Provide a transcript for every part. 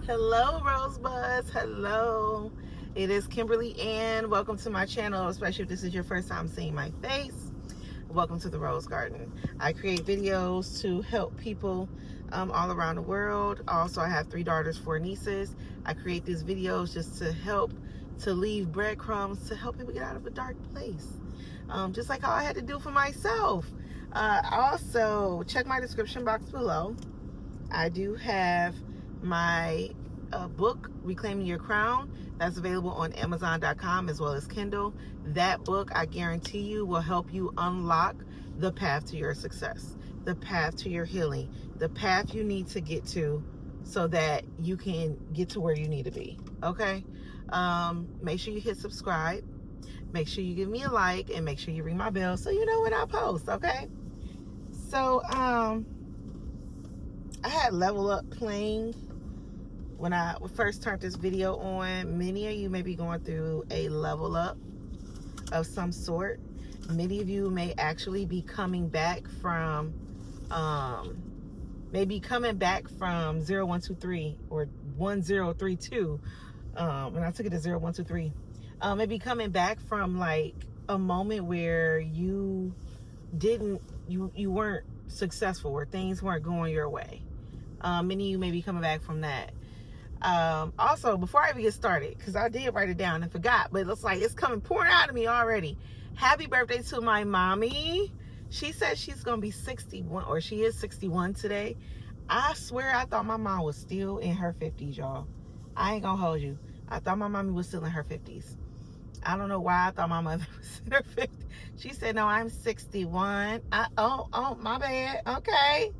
Hello, Rosebuds. Hello. It is Kimberly Ann. Welcome to my channel, especially if this is your first time seeing my face. Welcome to the Rose Garden. I create videos to help people all around the world. Also, I have 3 daughters, 4 nieces. I create these videos just to help to leave breadcrumbs to help people get out of a dark place. Just like how I had to do for myself. Also, check my description box below. I do have my book, Reclaiming Your Crown, that's available on Amazon.com as well as Kindle. That book, I guarantee you, will help you unlock the path to your success, the path to your healing, the path you need to get to so that you can get to where you need to be, okay? Make sure you hit subscribe. Make sure you give me a like, and make sure you ring my bell so you know when I post, okay? So, I had Level Up playing when I first turned this video on. Many of you may be going through a level up of some sort. Many of you may actually be coming back from, 0123 or 1032. And I took it as 0123. Maybe coming back from like a moment where you weren't successful, or things weren't going your way. Many of you may be coming back from that. Also, before I even get started, because I did write it down and forgot, but it looks like it's pouring out of me already. Happy birthday to my mommy. She said she's going to be 61, or she is 61 today. I swear I thought my mom was still in her 50s, y'all. I ain't going to hold you. I thought my mommy was still in her 50s. I don't know why I thought my mother was in her 50s. She said, no, I'm 61. Oh, my bad. Okay,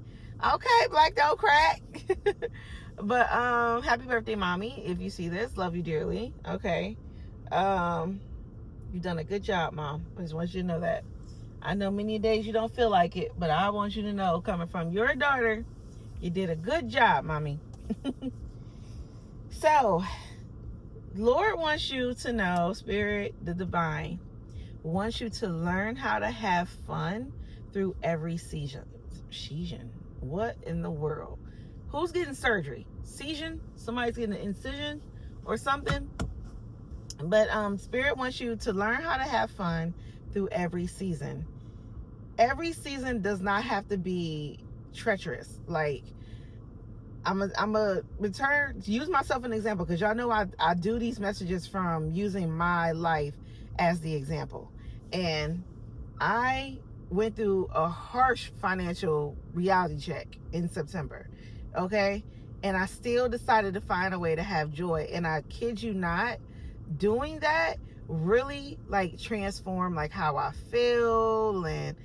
black don't crack. But happy birthday, mommy. If you see this, love you dearly. Okay. You've done a good job, mom. I just want you to know that. I know many days you don't feel like it, but I want you to know, coming from your daughter, you did a good job, mommy. So, Lord wants you to know, Spirit, the divine, wants you to learn how to have fun through every season. What in the world? Who's getting surgery? Season? Somebody's getting an incision or something? But Spirit wants you to learn how to have fun through every season. Every season does not have to be treacherous. Like, I'm a return to use myself as an example, because y'all know I do these messages from using my life as the example. And I went through a harsh financial reality check in September, okay? And I still decided to find a way to have joy. And I kid you not, doing that really like transformed like how I feel and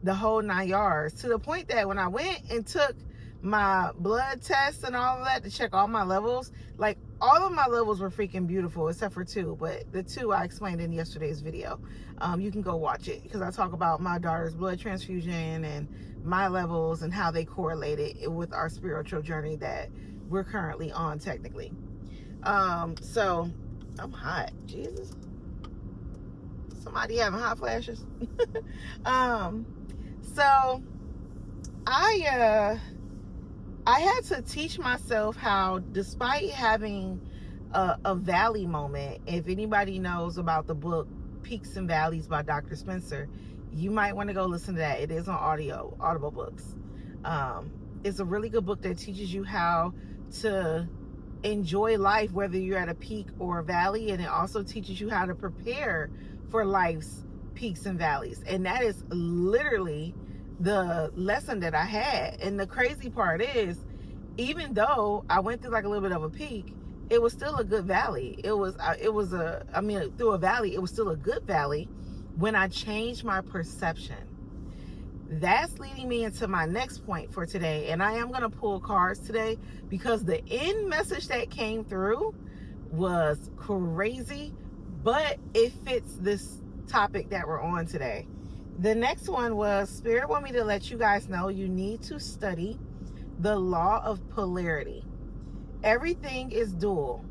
the whole 9 yards, to the point that when I went and took my blood tests and all of that to check all my levels, like all of my levels were freaking beautiful except for 2, but the 2 I explained in yesterday's video. You can go watch it, because I talk about my daughter's blood transfusion and my levels and how they correlated with our spiritual journey that we're currently on technically. So I'm hot, Jesus. Somebody having hot flashes. So I had to teach myself how, despite having a valley moment, if anybody knows about the book Peaks and Valleys by Dr. Spencer, you might want to go listen to that. It is on Audible books. It's a really good book that teaches you how to enjoy life, whether you're at a peak or a valley, and it also teaches you how to prepare for life's peaks and valleys. And that is literally the lesson that I had. And the crazy part is, even though I went through like a little bit of a peak, it was still a good valley. Through a valley, it was still a good valley when I changed my perception. That's leading me into my next point for today. And I am going to pull cards today, because the end message that came through was crazy, but it fits this topic that we're on today. The next one was, Spirit want me to let you guys know you need to study the law of polarity. Everything is dual.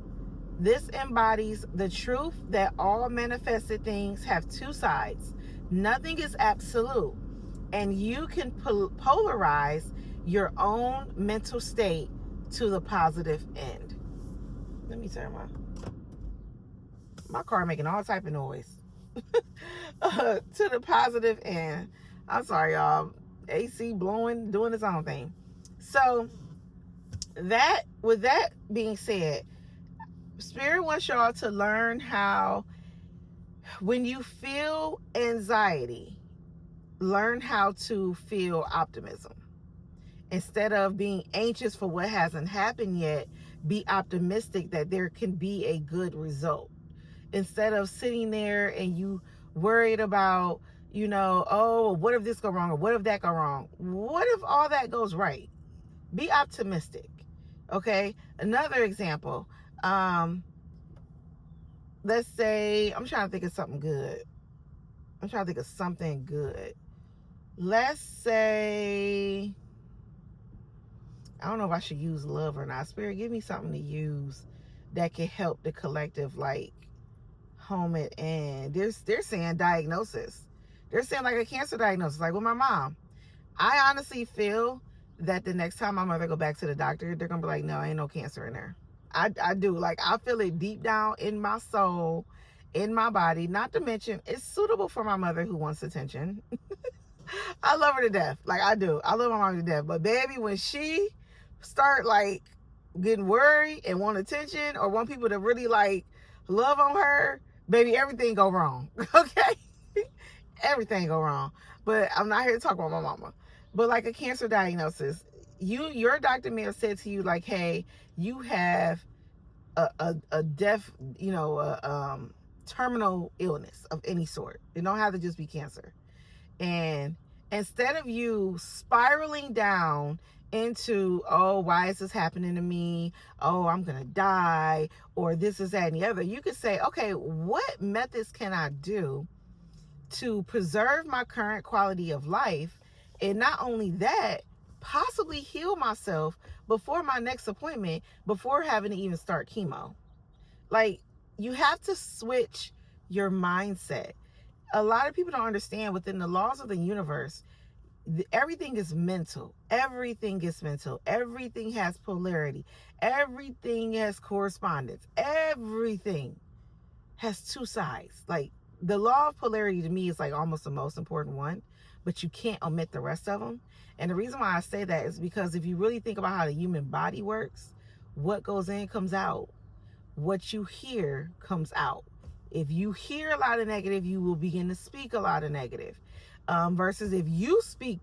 This embodies the truth that all manifested things have 2 sides. Nothing is absolute. And you can polarize your own mental state to the positive end. Let me turn my car making all type of noise. To the positive end. I'm sorry, y'all. AC blowing, doing its own thing. So with that being said, Spirit wants y'all to learn how, when you feel anxiety, learn how to feel optimism. Instead of being anxious for what hasn't happened yet, be optimistic that there can be a good result. Instead of sitting there and you worried about, oh, what if this go wrong or what if that go wrong? What if all that goes right? Be optimistic. Okay. Another example. Let's say, I'm trying to think of something good. Let's say, I don't know if I should use love or not. Spirit, give me something to use that can help the collective, like, home it in. They're saying diagnosis. They're saying like a cancer diagnosis, like with my mom. I honestly feel that the next time my mother go back to the doctor, they're gonna be like, no, ain't no cancer in there. I do. Like, I feel it deep down in my soul, in my body. Not to mention, it's suitable for my mother who wants attention. I love her to death. Like, I do. I love my mom to death. But baby, when she start like getting worried and want attention or want people to really like love on her, baby, everything go wrong. Okay? Everything go wrong. But I'm not here to talk about my mama. But like a cancer diagnosis, your doctor may have said to you like, hey, you have a death, terminal illness of any sort. It don't have to just be cancer. And instead of you spiraling down into, oh, why is this happening to me? Oh, I'm going to die, or this is that and the other. You could say, okay, what methods can I do to preserve my current quality of life? And not only that, possibly heal myself before my next appointment, before having to even start chemo. Like, you have to switch your mindset. A lot of people don't understand, within the laws of the universe, everything is mental. Everything is mental. Everything has polarity. Everything has correspondence. Everything has two sides. Like, the law of polarity to me is like almost the most important one, but you can't omit the rest of them. And the reason why I say that is because if you really think about how the human body works, what goes in comes out. What you hear comes out. If you hear a lot of negative, you will begin to speak a lot of negative. Versus if you speak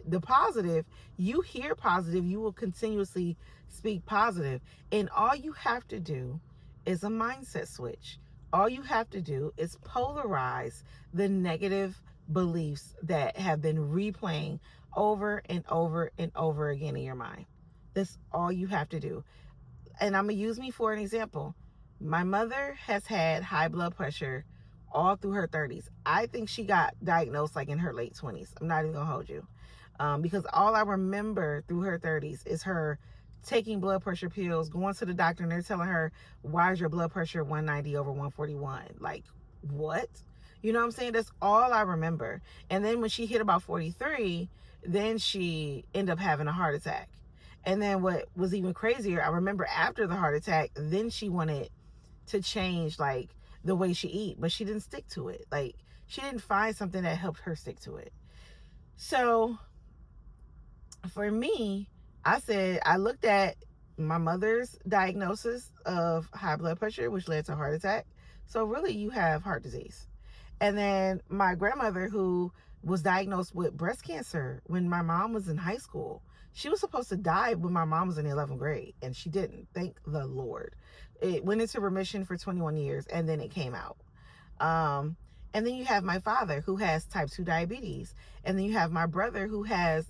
the positive, you hear positive, you will continuously speak positive. And all you have to do is a mindset switch. All you have to do is polarize the negative beliefs that have been replaying over and over and over again in your mind. That's all you have to do. And I'm going to use me for an example. My mother has had high blood pressure all through her 30s. I think she got diagnosed like in her late 20s. I'm not even going to hold you. Because all I remember through her 30s is her taking blood pressure pills, going to the doctor, and they're telling her, why is your blood pressure 190 over 141? Like, what? You know what I'm saying? That's all I remember. And then when she hit about 43, then she ended up having a heart attack. And then what was even crazier, I remember after the heart attack, then she wanted to change like the way she eat, but she didn't stick to it. Like, she didn't find something that helped her stick to it. So for me, I looked at my mother's diagnosis of high blood pressure, which led to a heart attack. So really, you have heart disease. And then my grandmother, who was diagnosed with breast cancer when my mom was in high school. She was supposed to die when my mom was in the 11th grade, and she didn't. Thank the Lord. It went into remission for 21 years, and then it came out. And then you have my father, who has type 2 diabetes. And then you have my brother, who has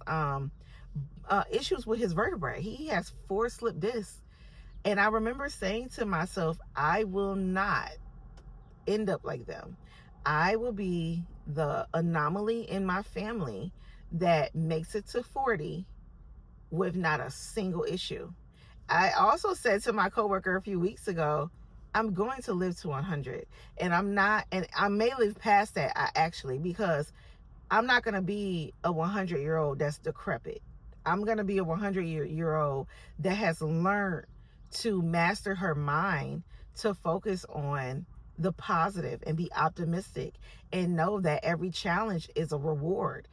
issues with his vertebrae. He has 4 slip discs. And I remember saying to myself, I will not end up like them. I will be the anomaly in my family that makes it to 40 with not a single issue. I also said to my coworker a few weeks ago, I'm going to live to 100. And I'm not, and I may live past that, actually, because I'm not going to be a 100-year-old that's decrepit. I'm going to be a 100-year-old that has learned to master her mind to focus on the positive and be optimistic and know that every challenge is a reward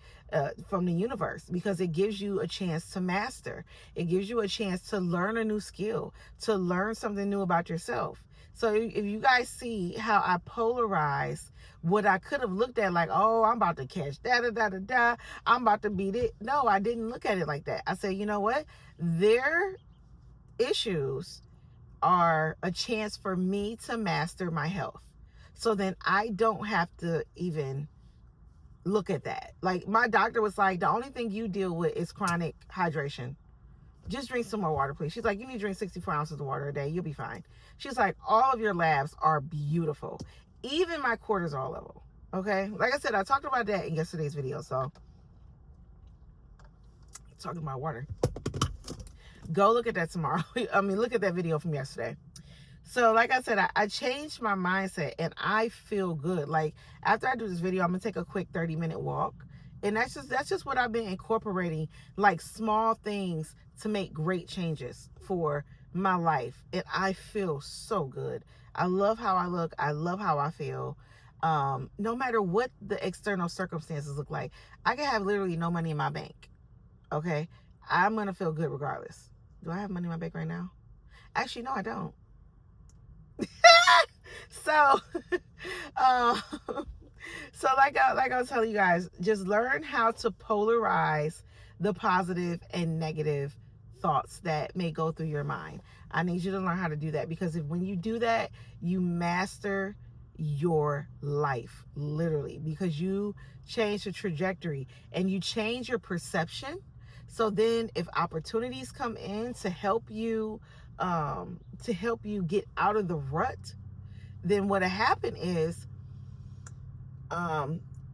from the universe, because it gives you a chance to master. It gives you a chance to learn a new skill, to learn something new about yourself. So if you guys see how I polarize what I could have looked at like, oh, I'm about to catch da, I'm about to beat it. No, I didn't look at it like that. I said, you know what? Their issues are a chance for me to master my health. So then I don't have to even look at that. Like, my doctor was like, the only thing you deal with is chronic hydration. Just drink some more water, please. She's like, you need to drink 64 ounces of water a day. You'll be fine. She's like, all of your labs are beautiful. Even my cortisol level. Okay? Like I said, I talked about that in yesterday's video. So, talking about water. Go look at that tomorrow. Look at that video from yesterday. So, like I said, I changed my mindset and I feel good. Like, after I do this video, I'm going to take a quick 30-minute walk. And that's just what I've been incorporating, like small things to make great changes for my life. And I feel so good. I love how I look. I love how I feel. No matter what the external circumstances look like, I can have literally no money in my bank. Okay? I'm going to feel good regardless. Do I have money in my bank right now? Actually, no, I don't. So, so like I was telling you guys, just learn how to polarize the positive and negative thoughts that may go through your mind. I need you to learn how to do that, because when you do that, you master your life, literally, because you change the trajectory and you change your perception. So then if opportunities come in to help you get out of the rut, then what'll happen is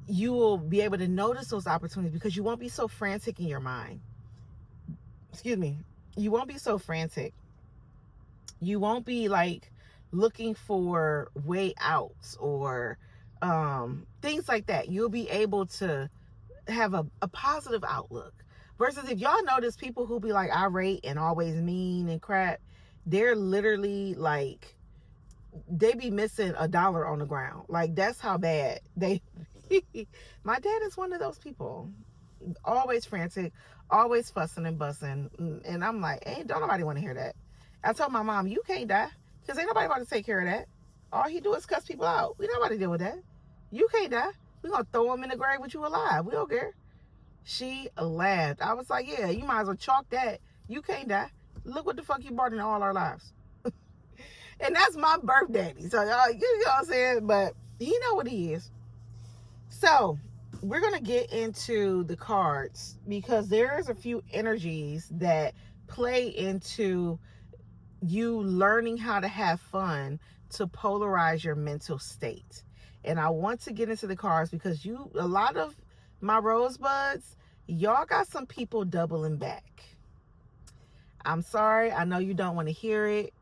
you will be able to notice those opportunities, because you won't be so frantic in your mind. Excuse me. You won't be so frantic. You won't be like looking for way outs or things like that. You'll be able to have a positive outlook. Versus if y'all notice people who be like irate and always mean and crap, they're literally like, they be missing $1 on the ground. Like, that's how bad they my dad is one of those people, always frantic, always fussing and bussing, and I'm like, hey, don't nobody want to hear that. I told my mom, you can't die, because ain't nobody about to take care of that. All he do is cuss people out. We don't want to deal with that. You can't die. We gonna throw him in the grave with you alive. We don't care. She laughed. I was like, yeah, you might as well chalk that. You can't die. Look what the fuck you brought into all our lives. And that's my birth daddy. So, y'all, you know what I'm saying? But he know what he is. So, we're going to get into the cards, because there's a few energies that play into you learning how to have fun to polarize your mental state. And I want to get into the cards because a lot of my rosebuds, y'all got some people doubling back. I'm sorry. I know you don't want to hear it.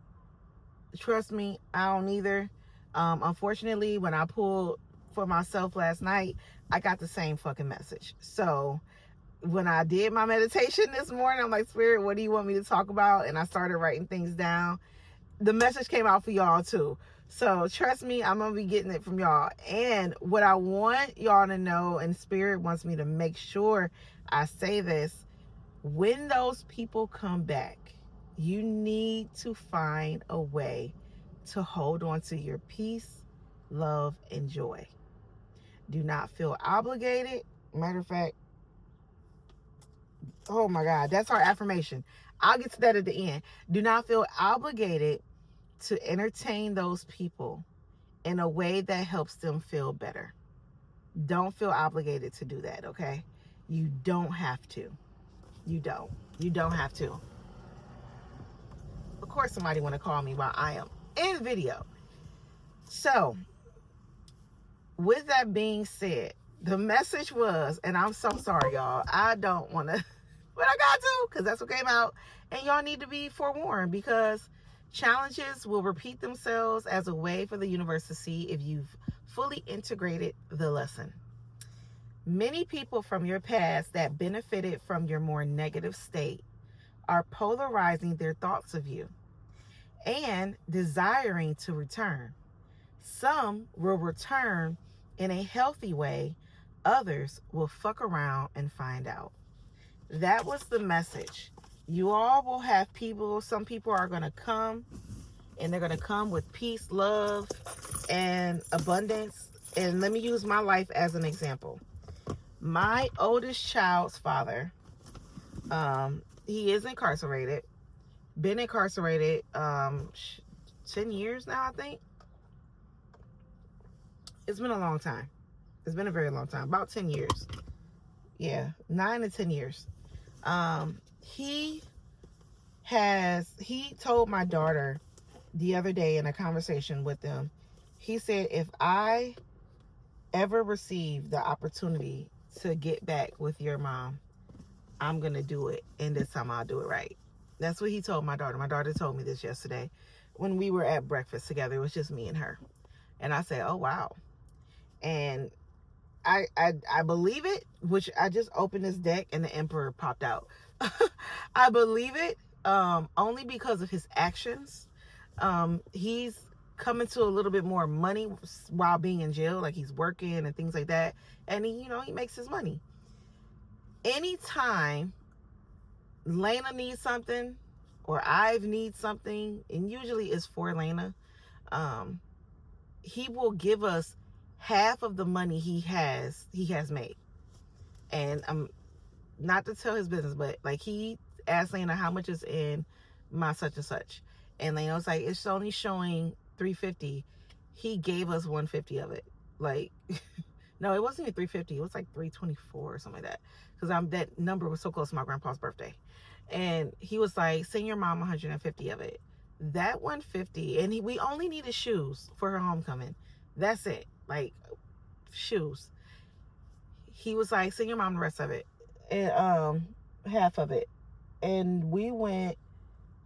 Trust me, I don't either. Unfortunately, when I pulled for myself last night, I got the same fucking message. So when I did my meditation this morning, I'm like, Spirit, what do you want me to talk about? And I started writing things down. The message came out for y'all too. So trust me, I'm going to be getting it from y'all. And what I want y'all to know, and Spirit wants me to make sure I say this, when those people come back, you need to find a way to hold on to your peace, love, and joy. Do not feel obligated. Matter of fact, oh my God, that's our affirmation. I'll get to that at the end. Do not feel obligated to entertain those people in a way that helps them feel better. Don't feel obligated to do that, okay? You don't have to. You don't have to. Of course, somebody want to call me while I am in video. So, with that being said, the message was, and I'm so sorry, y'all. I don't want to, but I got to, because that's what came out. And y'all need to be forewarned, because challenges will repeat themselves as a way for the universe to see if you've fully integrated the lesson. Many people from your past that benefited from your more negative state are polarizing their thoughts of you. and desiring to return. Some will return in a healthy way. Others will fuck around and find out. That was the message. You all will have people, some people are going to come, and they're going to come with peace, love, and abundance. And let me use my life as an example. My oldest child's father, he is incarcerated. Been incarcerated 10 years now, I think. It's been a long time. It's been a very long time. About 10 years. Yeah, 9 to 10 years. He told my daughter the other day in a conversation with them, he said, if I ever receive the opportunity to get back with your mom, I'm going to do it. And this time I'll do it right. That's what he told my daughter. My daughter told me this yesterday when we were at breakfast together. It was just me and her. And I said, oh, wow. And I believe it, which I just opened this deck and the Emperor popped out. I believe it only because of his actions. He's coming to a little bit more money while being in jail, like he's working and things like that. And he makes his money. Anytime Lena needs something or Ive needs something, and usually it's for Lena, he will give us half of the money he has made. And not to tell his business, but like he asked Lena how much is in my such and such, and Lena was like, it's only showing $350. He gave us $150 of it. Like no, it wasn't even $350, it was like $324 or something like that, because that number was so close to my grandpa's birthday. And he was like, send your mom $150 of it. That $150, and we only needed shoes for her homecoming. That's it. Like shoes. He was like, send your mom the rest of it, and half of it. And we went,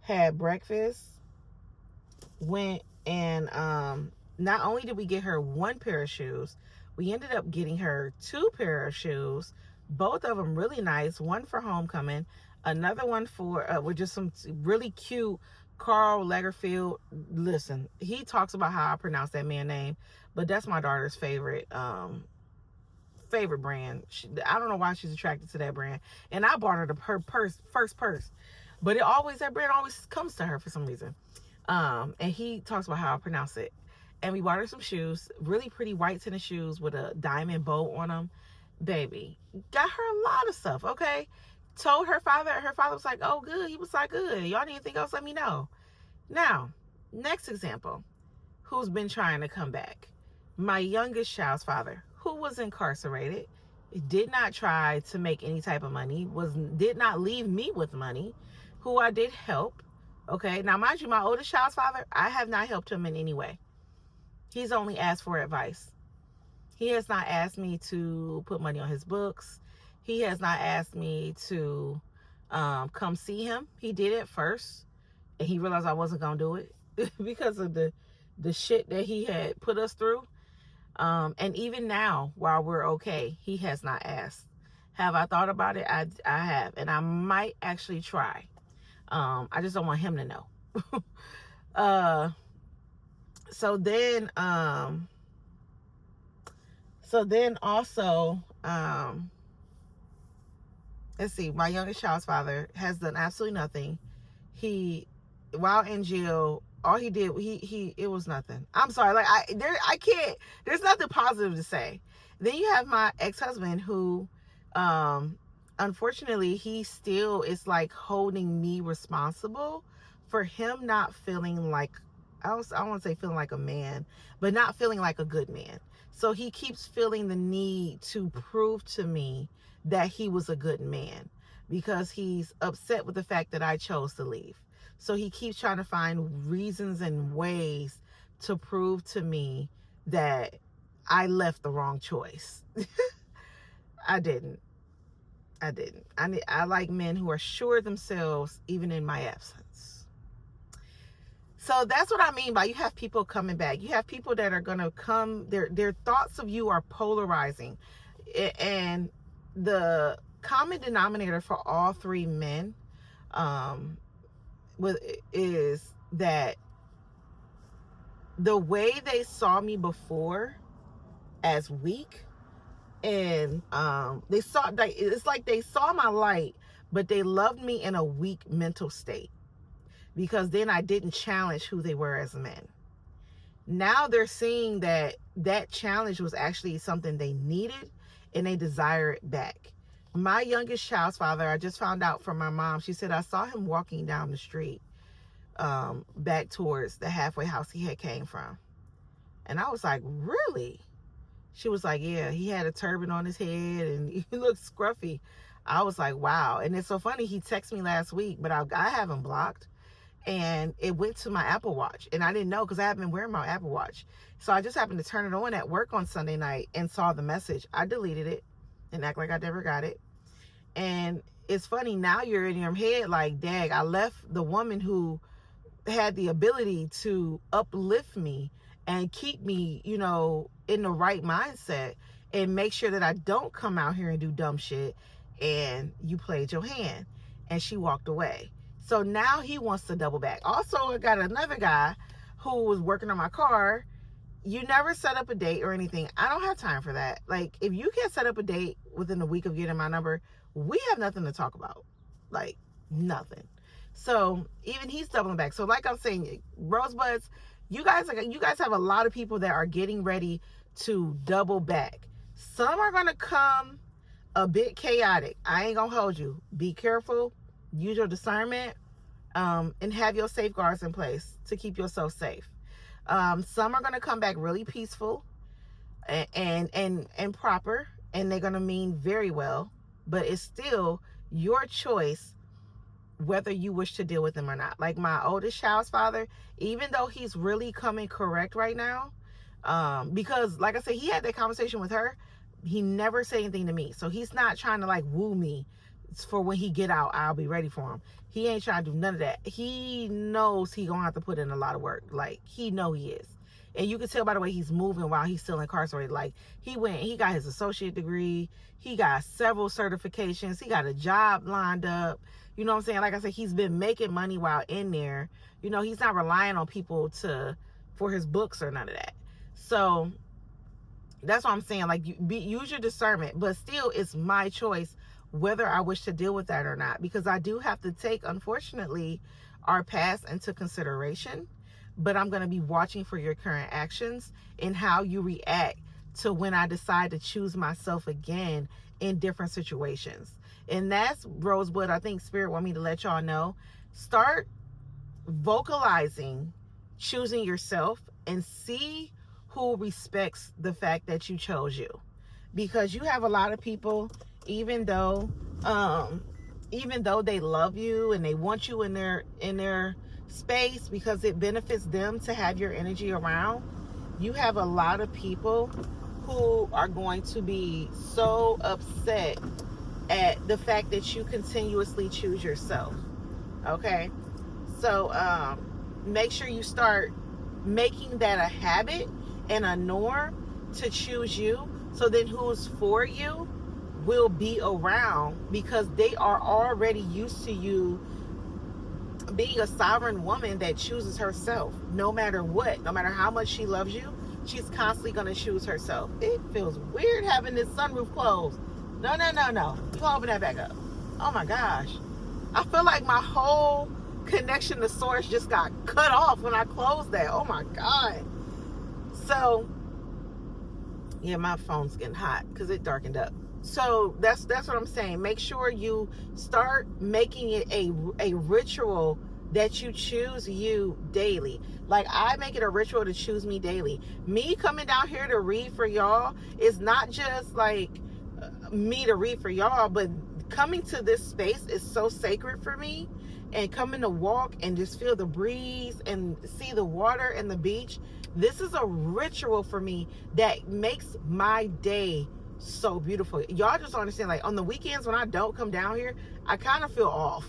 had breakfast, went, and not only did we get her one pair of shoes, we ended up getting her 2 pair of shoes, both of them really nice. One for homecoming, another one for with just some really cute Karl Lagerfeld. Listen, he talks about how I pronounce that man's name, but that's my daughter's favorite brand. I don't know why she's attracted to that brand, and I bought her her first purse, but that brand always comes to her for some reason. And he talks about how I pronounce it. And we bought her some shoes, really pretty white tennis shoes with a diamond bow on them. Baby, got her a lot of stuff, okay? Told her father was like, oh, good. He was like, good. Y'all need anything else, let me know. Now, next example, who's been trying to come back. My youngest child's father, who was incarcerated, did not try to make any type of money, did not leave me with money, who I did help. Okay, now mind you, my oldest child's father, I have not helped him in any way. He's only asked for advice. He has not asked me to put money on his books. He has not asked me to come see him. He did it first, and he realized I wasn't going to do it because of the shit that he had put us through. And even now, while we're okay, he has not asked. Have I thought about it? I have, and I might actually try. I just don't want him to know. So then also, let's see, my youngest child's father has done absolutely nothing. While in jail, all he did, it was nothing. I'm sorry, like I can't, there's nothing positive to say. Then you have my ex-husband who, unfortunately, he still is like holding me responsible for him not feeling like, I want to say feeling like a man, but not feeling like a good man. So he keeps feeling the need to prove to me that he was a good man because he's upset with the fact that I chose to leave. So he keeps trying to find reasons and ways to prove to me that I left the wrong choice. I didn't. I like men who are sure of themselves even in my absence. So that's what I mean by you have people coming back. You have people that are going to come, their thoughts of you are polarizing. And the common denominator for all 3 men is that the way they saw me before as weak, and they saw, like, it's like they saw my light, but they loved me in a weak mental state, because then I didn't challenge who they were as men. Now they're seeing that that challenge was actually something they needed, and they desire it back. My youngest child's father, I just found out from my mom, she said, I saw him walking down the street back towards the halfway house he had came from. And I was like, really? She was like, yeah, he had a turban on his head and he looked scruffy. I was like, wow. And it's so funny, he texted me last week, but I have him blocked. And it went to my Apple Watch. And I didn't know, because I haven't been wearing my Apple Watch. So I just happened to turn it on at work on Sunday night and saw the message. I deleted it and act like I never got it. And it's funny, now you're in your head like, dang, I left the woman who had the ability to uplift me and keep me, you know, in the right mindset, and make sure that I don't come out here and do dumb shit, and you played your hand. And she walked away. So now he wants to double back. Also, I got another guy who was working on my car. You never set up a date or anything. I don't have time for that. Like, if you can't set up a date within a week of getting my number, we have nothing to talk about. Like, nothing. So even he's doubling back. So like I'm saying, Rosebuds, you guys have a lot of people that are getting ready to double back. Some are going to come a bit chaotic. I ain't going to hold you. Be careful. Use your discernment, and have your safeguards in place to keep yourself safe. Some are going to come back really peaceful and proper, and they're going to mean very well, but it's still your choice whether you wish to deal with them or not. Like my oldest child's father, even though he's really coming correct right now, because like I said, he had that conversation with her, he never said anything to me. So he's not trying to like woo me for when he get out, I'll be ready for him. He ain't trying to do none of that. He knows he gonna have to put in a lot of work. Like, he know he is. And you can tell by the way he's moving while he's still incarcerated. Like, he got his associate degree, he got several certifications, he got a job lined up. You know what I'm saying? Like I said, he's been making money while in there. You know, he's not relying on people for his books or none of that. So that's what I'm saying. Like, use your discernment, but still, it's my choice whether I wish to deal with that or not, because I do have to take, unfortunately, our past into consideration. But I'm going to be watching for your current actions and how you react to when I decide to choose myself again in different situations. And that's, Rosewood, I think Spirit want me to let y'all know. Start vocalizing choosing yourself, and see who respects the fact that you chose you. Because you have a lot of people, even though they love you and they want you in their space because it benefits them to have your energy around, you have a lot of people who are going to be so upset at the fact that you continuously choose yourself. Okay? So make sure you start making that a habit and a norm to choose you, so then who's for you will be around, because they are already used to you being a sovereign woman that chooses herself. No matter what, no matter how much she loves you, she's constantly going to choose herself. It feels weird having this sunroof closed. No. You open that back up. Oh my gosh. I feel like my whole connection to source just got cut off when I closed that. Oh my God. So, yeah, my phone's getting hot because it darkened up. So that's what I'm saying. Make sure you start making it a ritual that you choose you daily. Like, I make it a ritual to choose me daily. Me coming down here to read for y'all is not just like me to read for y'all, but coming to this space is so sacred for me. And coming to walk and just feel the breeze and see the water and the beach, this is a ritual for me that makes my day so beautiful. Y'all just don't understand. Like, on the weekends when I don't come down here, I kind of feel off.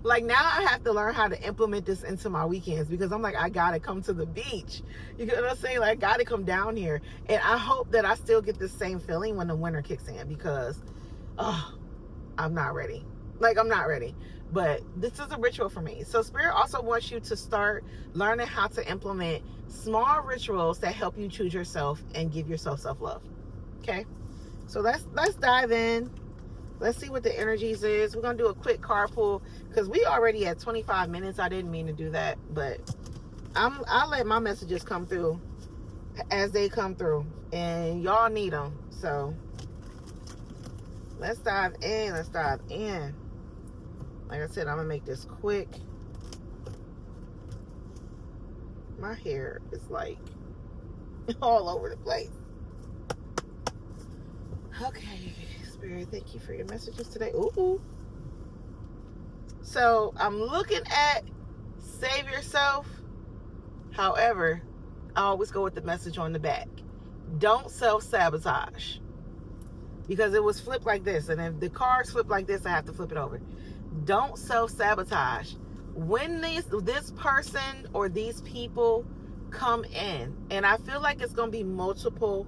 Like, now I have to learn how to implement this into my weekends, because I'm like, I gotta come to the beach. You know what I'm saying? Like, I gotta come down here. And I hope that I still get the same feeling when the winter kicks in, because I'm not ready. Like, I'm not ready. but this is a ritual for me. So Spirit also wants you to start learning how to implement small rituals that help you choose yourself and give yourself self-love. Okay, so let's dive in. Let's see what the energies is. We're gonna do a quick card pull because we already at 25 minutes. I didn't mean to do that, but I'll let my messages come through as they come through, and y'all need them. So let's dive in. Like I said, I'm gonna make this quick. My hair is like all over the place. Okay, Spirit, thank you for your messages today. Ooh. So I'm looking at save yourself. However, I always go with the message on the back. Don't self-sabotage. Because it was flipped like this. And if the card's flipped like this, I have to flip it over. Don't self-sabotage. When this person or these people come in, and I feel like it's going to be multiple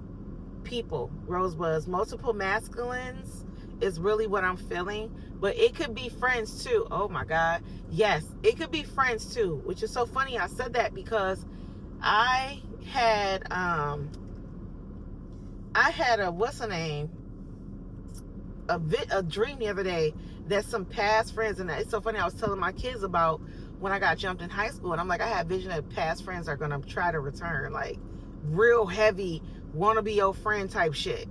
people, Rosebuds, multiple masculines is really what I'm feeling. But it could be friends too. Oh my God. Yes, it could be friends too, which is so funny. I said that because I had a a dream the other day that some past friends, and it's so funny, I was telling my kids about when I got jumped in high school, and I'm like, I had vision that past friends are gonna try to return, like real heavy, wanna be your friend type shit.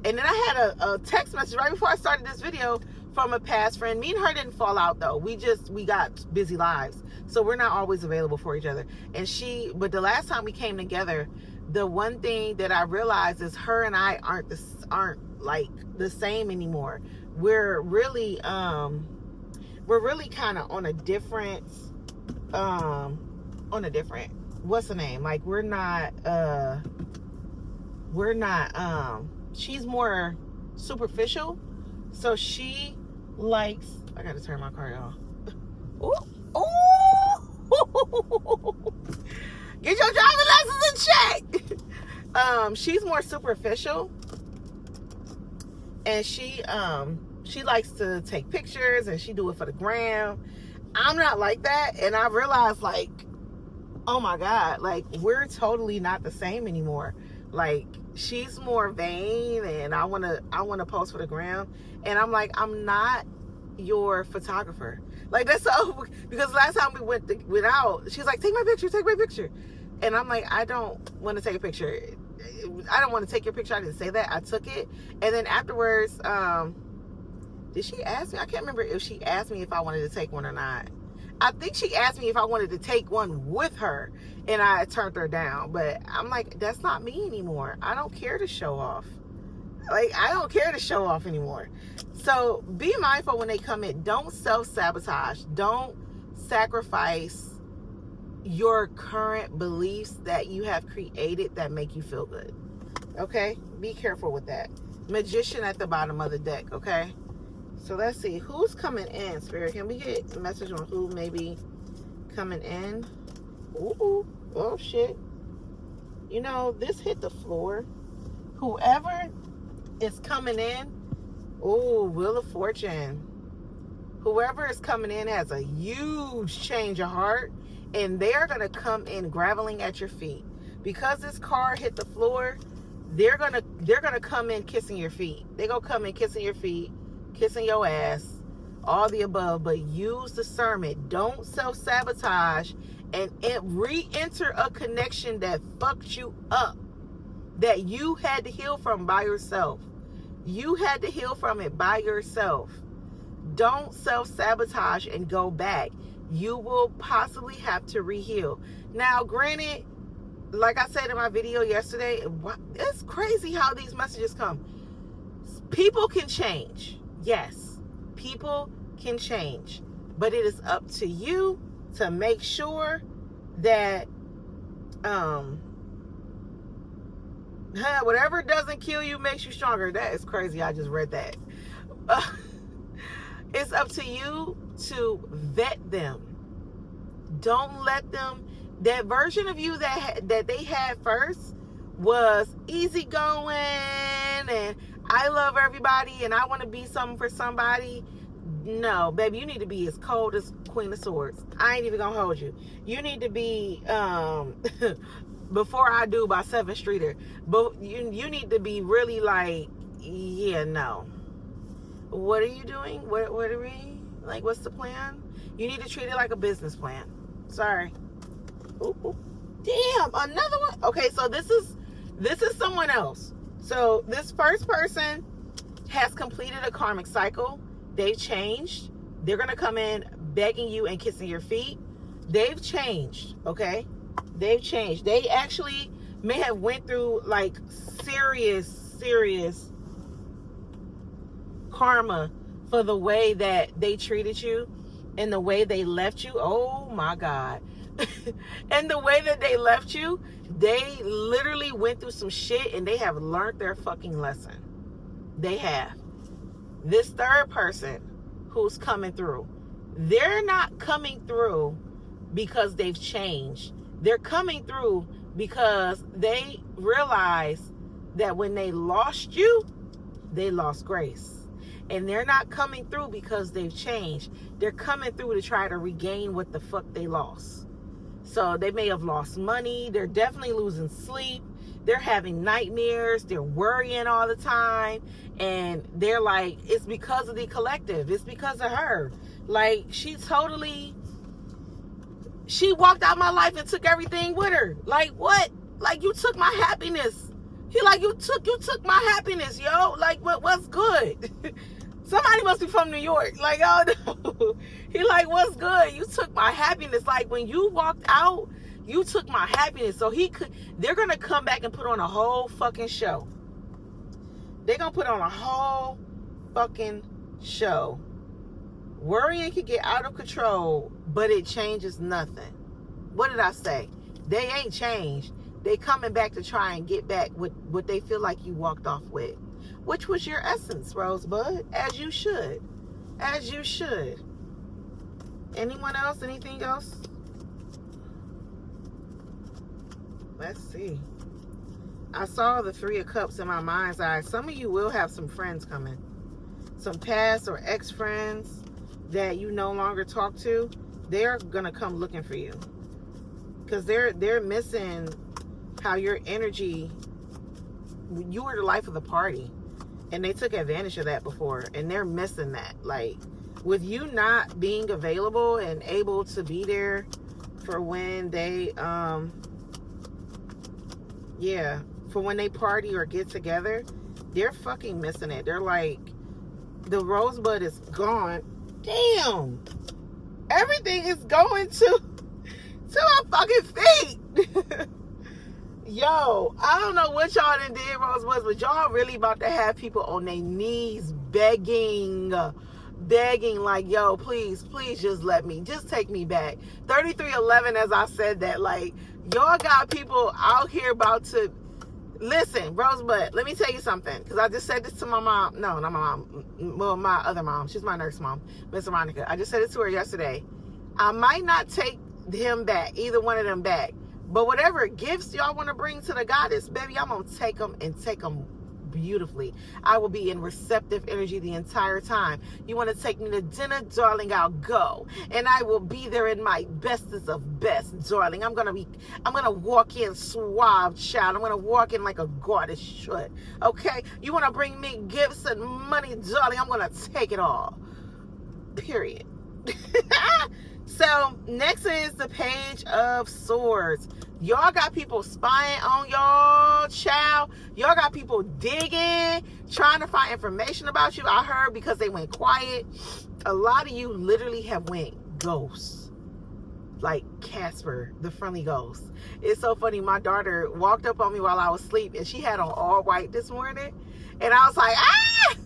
And then I had a text message right before I started this video from a past friend. Me and her didn't fall out though. We got busy lives, so we're not always available for each other. But the last time we came together, the one thing that I realized is her and I aren't like the same anymore. We're really kind of on a different what's the name? Like we're not she's more superficial. So she likes, I gotta turn my car off. Ooh. Get your driving license in check. She's more superficial, and she likes to take pictures and she do it for the gram. I'm not like that, and I realized, like, oh my God, like we're totally not the same anymore. Like she's more vain, and I wanna post for the gram, and I'm like, I'm not your photographer. Like that's so, because last time we went out, she's like, take my picture, and I'm like, I don't want to take a picture. I don't want to take your picture. I didn't say that. I took it, and then afterwards, did she ask me? I can't remember if she asked me if I wanted to take one or not. I think she asked me if I wanted to take one with her, and I turned her down. But I'm like, that's not me anymore. I don't care to show off. Like, I don't care to show off anymore. So be mindful when they come in. Don't self-sabotage. Don't sacrifice your current beliefs that you have created that make you feel good. Okay? Be careful with that. Magician at the bottom of the deck, okay? So let's see. Who's coming in, Spirit? Can we get a message on who may be coming in? Ooh. Oh, shit. You know, this hit the floor. Whoever is coming in, Wheel of Fortune. Whoever is coming in has a huge change of heart, and they're going to come in groveling at your feet. Because this card hit the floor, they're gonna come in kissing your feet. They're going to come in kissing your feet, kissing your ass, all the above, but use discernment. Don't self-sabotage and re-enter a connection that fucked you up, that you had to heal from by yourself. You had to heal from it by yourself. Don't self-sabotage and go back. You will possibly have to re-heal. Now, granted, like I said in my video yesterday, it's crazy how these messages come. People can change. Yes, people can change. But it is up to you to make sure that whatever doesn't kill you makes you stronger. That is crazy. I just read that. It's up to you to vet them. Don't let them, that version of you that they had first was easygoing and I love everybody and I want to be something for somebody. No, baby, you need to be as cold as Queen of Swords. I ain't even gonna hold you. You need to be Before I Do by 7th Streeter. But you need to be really like, yeah, no. What are you doing? What are we, like, what's the plan? You need to treat it like a business plan. Sorry. Ooh. Damn, another one. Okay, so this is someone else. So this first person has completed a karmic cycle. They've changed. They're going to come in begging you and kissing your feet. They've changed, okay? They've changed. They actually may have went through like serious karma for the way that they treated you and the way they left you. Oh my God. And the way that they left you, they literally went through some shit and they have learned their fucking lesson. They have. This third person who's coming through, they're not coming through because they've changed. They're coming through because they realize that when they lost you, they lost grace. And they're not coming through because they've changed. They're coming through to try to regain what the fuck they lost. So they may have lost money. They're definitely losing sleep. They're having nightmares. They're worrying all the time. And they're like, it's because of the collective. It's because of her. Like, she walked out my life and took everything with her. Like, what? Like, you took my happiness. He like, you took my happiness, yo. Like, what's good? Somebody must be from New York. Like, oh no. He like, what's good? You took my happiness. Like, when you walked out, you took my happiness. So they're going to come back and put on a whole fucking show. They're going to put on a whole fucking show. Worrying can get out of control, but it changes nothing. What did I say? They ain't changed. They coming back to try and get back with what they feel like you walked off with, which was your essence, Rosebud, as you should. As you should. Anyone else? Anything else? Let's see. I saw the 3 of Cups in my mind's eye. Some of you will have some friends coming. Some past or ex-friends that you no longer talk to. They're going to come looking for you. Because they're missing how your energy, you were the life of the party. And they took advantage of that before. And they're missing that. Like, with you not being available and able to be there for when they, for when they party or get together, they're fucking missing it. They're like, the Rosebud is gone. Damn. Everything is going to my fucking feet. Yo, I don't know what y'all done did, Rosebuds, but y'all really about to have people on their knees begging like, yo, please just let me, just take me back. 3311, as I said that, like, y'all got people out here about to, listen, Rosebud, let me tell you something, because I just said this to my mom. No, not my mom. Well, my other mom. She's my nurse mom, Miss Veronica. I just said it to her yesterday. I might not take him back, either one of them back, but whatever gifts y'all want to bring to the goddess, baby, I'm going to take them and take them beautifully. I will be in receptive energy the entire time. You want to take me to dinner, darling, I'll go. And I will be there in my bestest of best, darling. I'm going to walk in suave, child. I'm going to walk in like a goddess should. Okay? You want to bring me gifts and money, darling, I'm going to take it all. Period. So, next is the Page of Swords. Y'all got people spying on y'all, child. Y'all got people digging, trying to find information about you. I heard because they went quiet. A lot of you literally have went ghosts. Like Casper, the friendly ghost. It's so funny. My daughter walked up on me while I was asleep, and she had on all white this morning. And I was like, ah!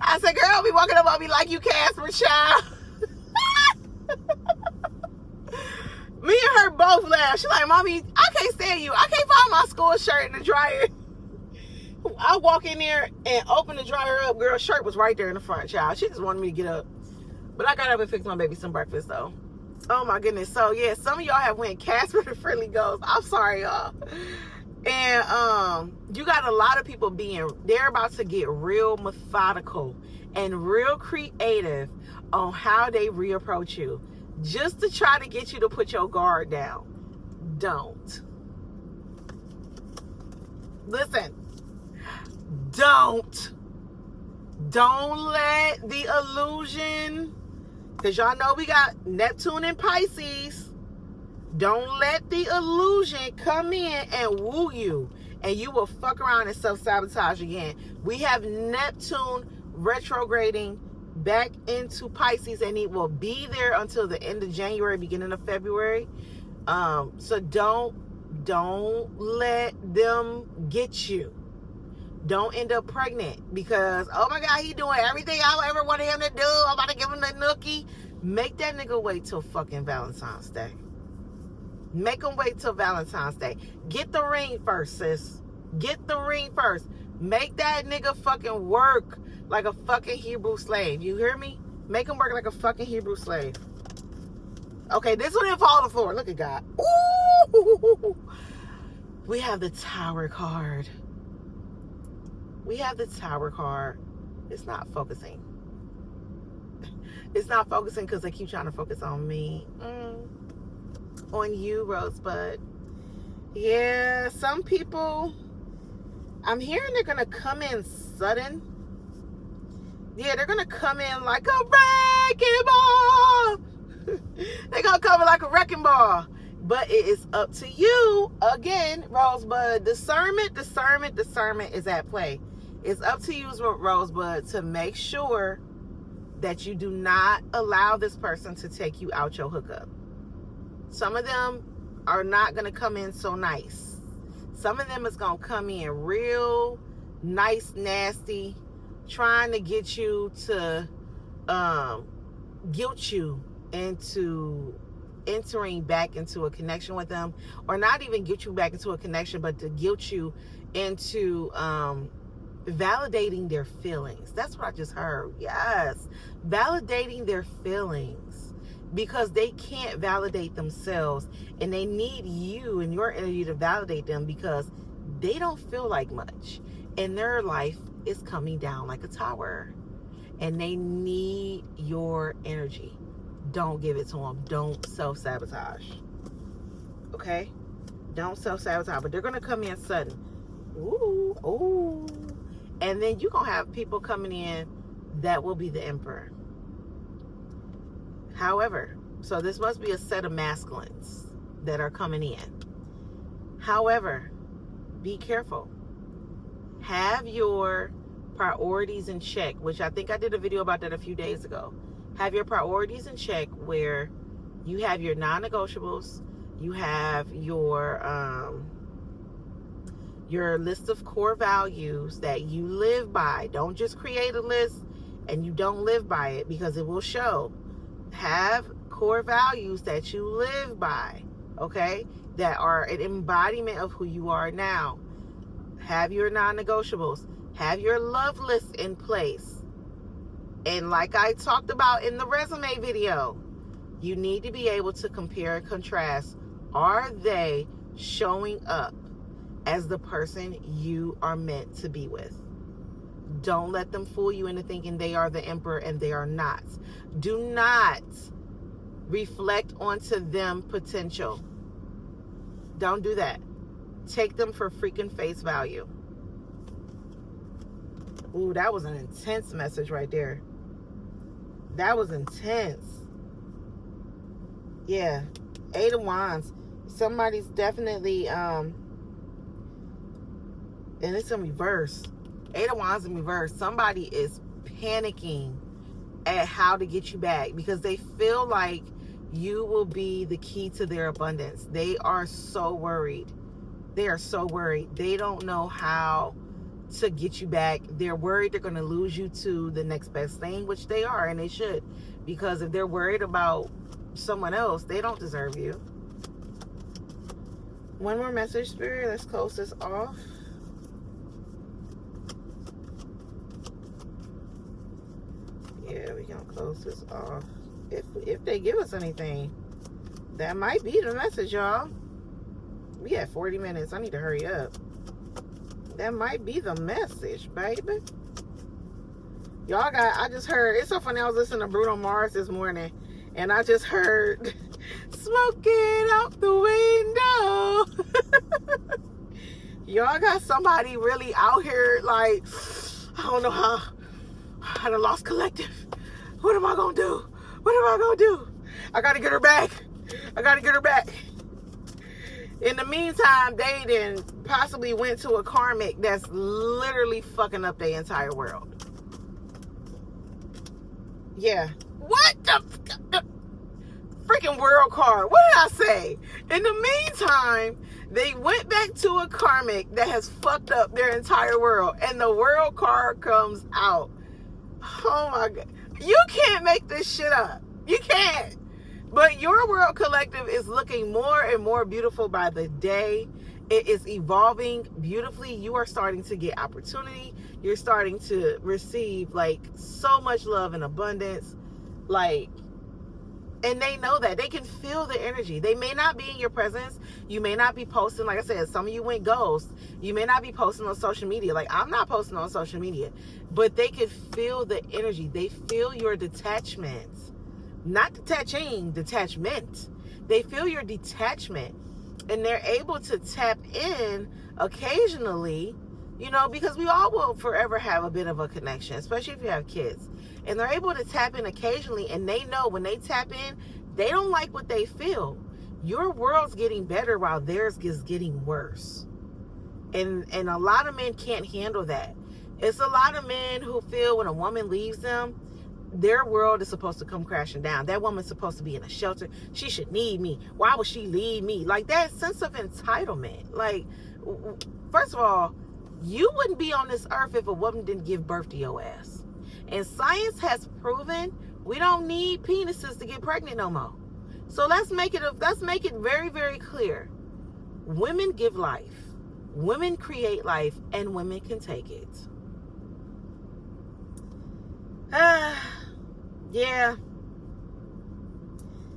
I said, girl, be walking up on me like you Casper, child. Me and her both laughed. She's like, Mommy, I can't stand you. I can't find my school shirt in the dryer. I walk in there and open the dryer up. Girl, shirt was right there in the front, child. She just wanted me to get up. But I got up and fixed my baby some breakfast, though. Oh, my goodness. So, yeah, some of y'all have went Casper the Friendly Ghost. I'm sorry, y'all. And you got a lot of people they're about to get real methodical and real creative on how they reapproach you, just to try to get you to put your guard down. Don't. Listen. Don't let the illusion, because y'all know we got Neptune and Pisces. Don't let the illusion come in and woo you, and you will fuck around and self-sabotage again. We have Neptune retrograding back into Pisces, and it will be there until the end of January, beginning of February. So don't let them get you. Don't end up pregnant because, oh my God, he doing everything I ever wanted him to do. I'm about to give him the nookie. Make that nigga wait till fucking Valentine's Day. Make him wait till Valentine's Day. Get the ring first, sis. Get the ring first. Make that nigga fucking work like a fucking Hebrew slave. You hear me? Make him work like a fucking Hebrew slave. Okay, this one didn't fall on the floor. Look at God. Ooh. We have the Tower card. We have the Tower card. It's not focusing. It's not focusing because they keep trying to focus on me. On you, Rosebud. Yeah, some people, I'm hearing they're going to come in sudden. Yeah, they're going to come in like a wrecking ball. They're going to come in like a wrecking ball. But it is up to you. Again, Rosebud, discernment is at play. It's up to you, Rosebud, to make sure that you do not allow this person to take you out your hookup. Some of them are not going to come in so nice. Some of them is going to come in real nice, nasty, trying to get you to guilt you into entering back into a connection with them, or not even get you back into a connection, but to guilt you into validating their feelings. That's what I just heard. Yes, validating their feelings, because they can't validate themselves, and they need you and your energy to validate them, because they don't feel like much, and their life is coming down like a tower, and they need your energy. Don't give it to them. Don't self-sabotage. Okay? Don't self-sabotage. But they're going to come in sudden. Ooh. And then you're going to have people coming in that will be the emperor. However, so this must be a set of masculines that are coming in. However, be careful. Have your priorities in check, which I think I did a video about that a few days ago. Have your priorities in check, where you have your non-negotiables, you have your list of core values that you live by. Don't just create a list and you don't live by it, because it will show. Have core values that you live by, okay? That are an embodiment of who you are now. Have your non-negotiables. Have your love list in place. And like I talked about in the resume video, you need to be able to compare and contrast. Are they showing up as the person you are meant to be with? Don't let them fool you into thinking they are the emperor and they are not. Do not reflect onto them potential. Don't do that. Take them for freaking face value. Ooh, that was an intense message right there. That was intense. Yeah. 8 of Wands. Somebody's definitely, and it's in reverse. 8 of Wands in reverse. Somebody is panicking at how to get you back, because they feel like you will be the key to their abundance. They are so worried. They are so worried. They don't know how to get you back. They're worried they're going to lose you to the next best thing, which they are, and they should, because if they're worried about someone else, they don't deserve you. One more message, Spirit. Let's close this off. Yeah, we're gonna close this off. If they give us anything, that might be the message, y'all. We had 40 minutes. I need to hurry up. That might be the message, baby. Y'all I just heard, it's so funny, I was listening to Bruno Mars this morning, and I just heard, smoking out the window. Y'all got somebody really out here, like, I don't know how, I done lost collective. What am I gonna do? What am I gonna do? I gotta get her back. I gotta get her back. In the meantime, they then possibly went to a karmic that's literally fucking up their entire world. Yeah. What the freaking world card? What did I say? In the meantime, they went back to a karmic that has fucked up their entire world, and the world card comes out. Oh my God. You can't make this shit up. You can't. But your world collective is looking more and more beautiful by the day. It is evolving beautifully. You are starting to get opportunity. You're starting to receive like so much love and abundance. Like, and they know that. They can feel the energy. They may not be in your presence. You may not be posting. Like I said, some of you went ghost. You may not be posting on social media. Like, I'm not posting on social media. But they can feel the energy. They feel your detachment. Not detaching, detachment. They feel your detachment. And they're able to tap in occasionally, you know, because we all will forever have a bit of a connection, especially if you have kids. And they're able to tap in occasionally, and they know when they tap in, they don't like what they feel. Your world's getting better while theirs is getting worse. And a lot of men can't handle that. It's a lot of men who feel when a woman leaves them, their world is supposed to come crashing down. That woman's supposed to be in a shelter. She should need me. Why would she leave me? Like, that sense of entitlement. Like, first of all, you wouldn't be on this earth if a woman didn't give birth to your ass. And science has proven we don't need penises to get pregnant no more. So let's make it very, very clear. Women give life. Women create life, and women can take it. Yeah.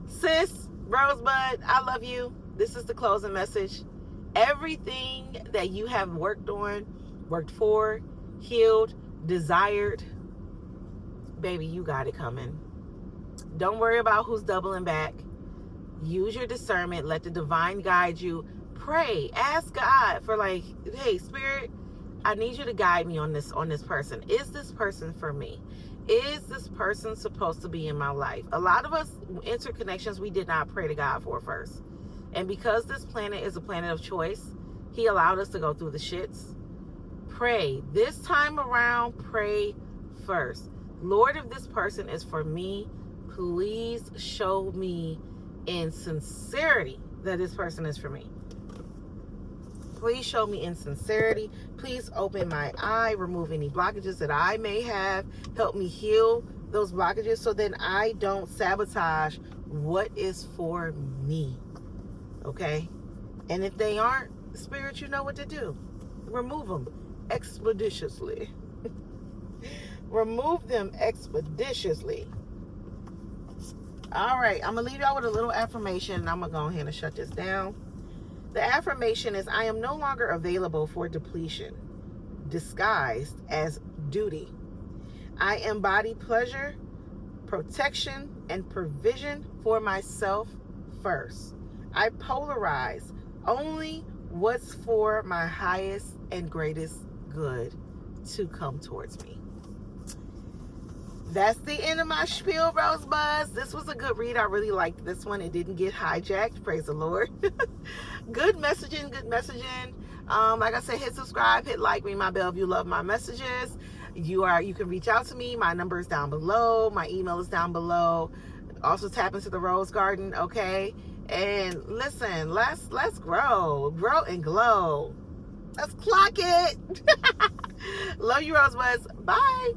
Sis, Rosebud, I love you. This is the closing message. Everything that you have worked on, worked for, healed, desired, baby, you got it coming. Don't worry about who's doubling back. Use your discernment. Let the divine guide you. Pray. Ask God for, like, hey, Spirit, I need you to guide me on this person. Is this person for me? Is this person supposed to be in my life? A lot of us interconnections we did not pray to God for first. And because this planet is a planet of choice, he allowed us to go through the shits. Pray. This time around, pray first. Lord, if this person is for me, please show me in sincerity that this person is for me. Please show me in sincerity. Please open my eye, remove any blockages that I may have. Help me heal those blockages so that I don't sabotage what is for me. Okay? And if they aren't, Spirit, you know what to do. Remove them expeditiously. Remove them expeditiously. All right, I'm going to leave y'all with a little affirmation, and I'm going to go ahead and shut this down. The affirmation is, I am no longer available for depletion, disguised as duty. I embody pleasure, protection, and provision for myself first. I polarize only what's for my highest and greatest good to come towards me. That's the end of my spiel, Rosebuds. This was a good read. I really liked this one. It didn't get hijacked. Praise the Lord. Good messaging. Like I said, hit subscribe, hit like, ring my bell if you love my messages. You can reach out to me. My number is down below. My email is down below. Also tap into the Rose Garden, okay? And listen, let's grow and glow. Let's clock it. Love you, Rosebuds. Bye.